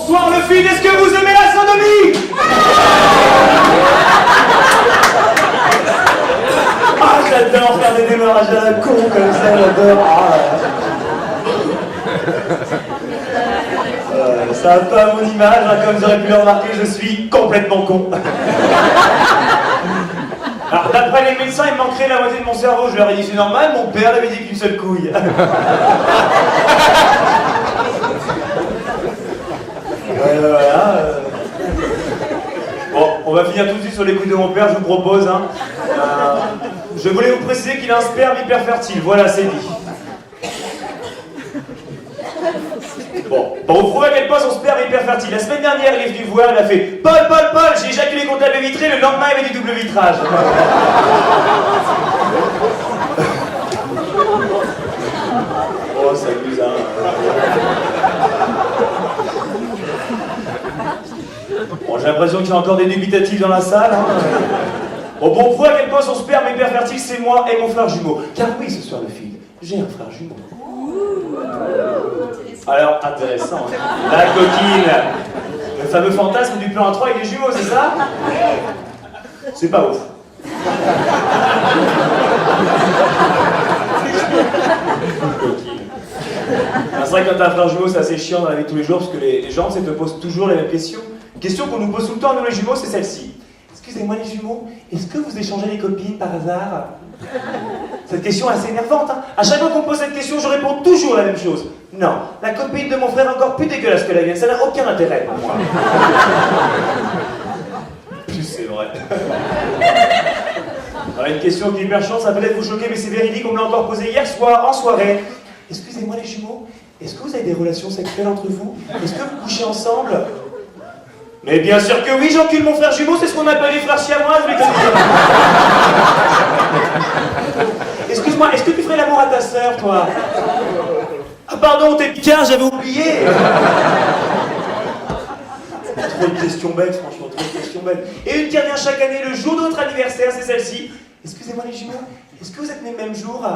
Bonsoir le feed, est-ce que vous aimez la sodomie? Ah, j'adore faire des démarrages à la con comme ça, j'adore. Ça n'a pas mon image, hein, comme vous aurez pu le remarquer, je suis complètement con. Alors, d'après les médecins, il me manquerait la moitié de mon cerveau. Je leur ai dit, c'est normal, mon père avait dit qu'une seule couille. Voilà. Bon, on va finir tout de suite sur les couilles de mon père, je vous propose. Hein. Je voulais vous préciser qu'il a un sperme hyper fertile. Voilà, c'est dit. Bon, pour vous prouver à quel point son sperme est hyper fertile, la semaine dernière, il est venu voir, il a fait « Paul, j'ai éjaculé contre la baie vitrée, le lendemain, il y avait du double vitrage. » Oh, ça amuse, hein. Bon, j'ai l'impression qu'il y a encore des dubitatifs dans la salle, hein. Bon, pour prouver à quel point son sperme est hyper fertile, c'est moi et mon frère jumeau. Car oui, ce soir, le film, j'ai un frère jumeau. Alors, intéressant. La coquine. Le fameux fantasme du plan A3 avec des jumeaux, c'est ça? C'est pas ouf. Coquine. C'est vrai que quand t'as un frère jumeau, c'est assez chiant dans la vie de tous les jours, parce que les gens te posent toujours les mêmes questions. Une question qu'on nous pose tout le temps, nous les jumeaux, c'est celle-ci. Excusez-moi les jumeaux, est-ce que vous échangez les copines par hasard? Cette question est assez énervante, hein. À chaque fois qu'on me pose cette question, je réponds toujours la même chose. Non, la copine de mon frère est encore plus dégueulasse que la mienne, ça n'a aucun intérêt pour moi. Plus c'est vrai. Alors une question qui est hyper chiante, ça peut peut-être vous choquer, mais c'est véridique, on me l'a encore posé hier soir, en soirée. Excusez-moi les jumeaux, est-ce que vous avez des relations sexuelles entre vous? Est-ce que vous couchez ensemble? Mais bien sûr que oui, j'encule mon frère jumeau, c'est ce qu'on appelle les frères siamois, je vais te dire. Excuse-moi, est-ce que tu ferais l'amour à ta sœur, toi? Ah pardon, t'es picard, j'avais oublié. Trop de questions bêtes, franchement, trop de questions bêtes. Et une qui revient chaque année, le jour de notre anniversaire, c'est celle-ci. Excusez-moi les jumeaux, est-ce que vous êtes nés le même jour?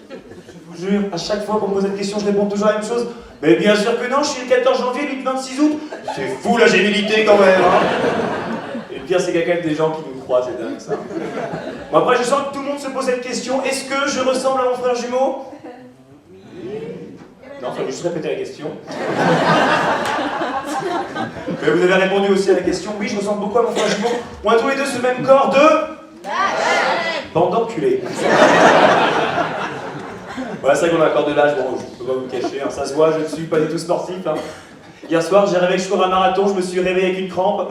Je vous jure, à chaque fois qu'on me pose cette question, je réponds toujours la même chose. Mais bien sûr que non, je suis le 14 janvier, lui le 26 août. C'est fou la génilité quand même, hein. Et le pire, c'est qu'il y a quand même des gens qui nous croient, c'est dingue ça. Bon, après, je sens que tout le monde se pose cette question. Est-ce que je ressemble à mon frère jumeau? Non, il fallait juste répéter la question. Mais vous avez répondu aussi à la question. Oui, je ressemble beaucoup à mon frère jumeau. On a tous les deux ce même corps de... bande d'enculés. Voilà, c'est vrai qu'on a encore de l'âge, bon, je peux pas vous le cacher, hein. Ça se voit, je ne suis pas du tout sportif. Hein. Hier soir, j'ai rêvé que je courais un marathon, je me suis réveillé avec une crampe.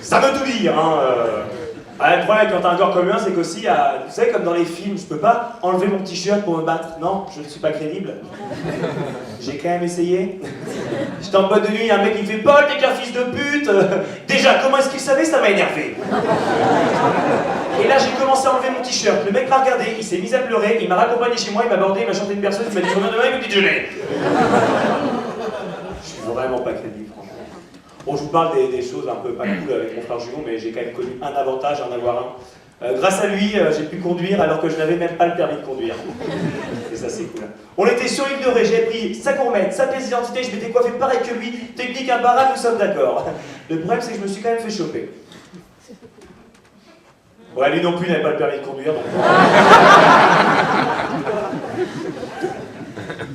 Ça veut tout dire, hein. Le problème quand t'as un corps comme un, c'est qu'aussi, tu sais, comme dans les films, je peux pas enlever mon t-shirt pour me battre. Non, je ne suis pas crédible. J'ai quand même essayé. J'étais en boîte de nuit, il y a un mec qui me fait « Paul, t'es qu'un fils de pute !» Déjà, comment est-ce qu'il savait? Ça m'a énervé. Et là, j'ai commencé à enlever mon t-shirt. Le mec m'a regardé, il s'est mis à pleurer, il m'a raccompagné chez moi, il m'a abordé, il m'a chanté une berceuse, il m'a dit « Je reviens demain avec le petit déjeuner !» Je suis vraiment pas crédible, franchement. Bon, je vous parle des choses un peu pas cool avec mon frère jumeau, mais j'ai quand même connu un avantage à en avoir un. Grâce à lui, j'ai pu conduire alors que je n'avais même pas le permis de conduire. Et ça, c'est cool. On était sur l'île de Ré, j'ai pris sa gourmette, sa pièce d'identité, je m'étais coiffé pareil que lui, technique imparable, nous sommes d'accord. Le problème, c'est que je me suis quand même fait choper. Ouais, lui non plus n'avait pas le permis de conduire, donc...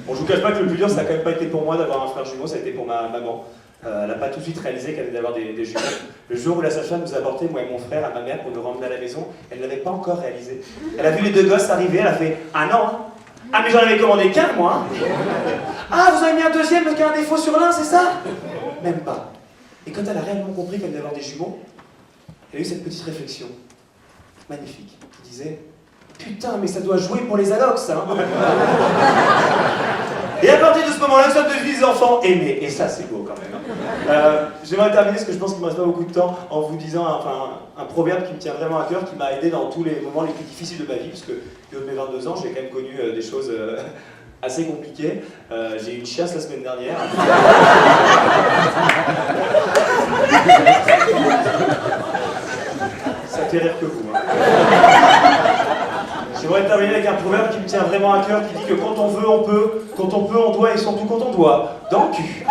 Bon, je vous cache pas que le plus dur, ça n'a quand même pas été pour moi d'avoir un frère jumeau, ça a été pour ma maman. Elle n'a pas tout de suite réalisé qu'elle allait avoir des jumeaux. Le jour où la sage-femme nous a apporté, moi et mon frère, à ma mère pour nous ramener à la maison, elle ne l'avait pas encore réalisé. Elle a vu les deux gosses arriver, elle a fait « Ah non! Ah mais j'en avais commandé qu'un, moi! Ah, vous avez mis un deuxième qui a un défaut sur l'un, c'est ça? » Même pas. Et quand elle a réellement compris qu'elle allait avoir des jumeaux, elle a eu cette petite réflexion. Magnifique. Qui disait « Putain, mais ça doit jouer pour les allocs, ça! » Et à partir de ce moment-là, nous sommes devenus des enfants aimés. Et ça, c'est beau quand même. J'aimerais terminer, parce que je pense qu'il ne me reste pas beaucoup de temps, en vous disant un proverbe qui me tient vraiment à cœur, qui m'a aidé dans tous les moments les plus difficiles de ma vie, parce que du haut de mes 22 ans, j'ai quand même connu des choses assez compliquées. J'ai eu une chiasse la semaine dernière. Ça fait rire que vous. Hein. J'aimerais terminer avec un proverbe qui me tient vraiment à cœur, qui dit que quand on veut, on peut, quand on peut, on doit, et surtout quand on doit, dans le cul.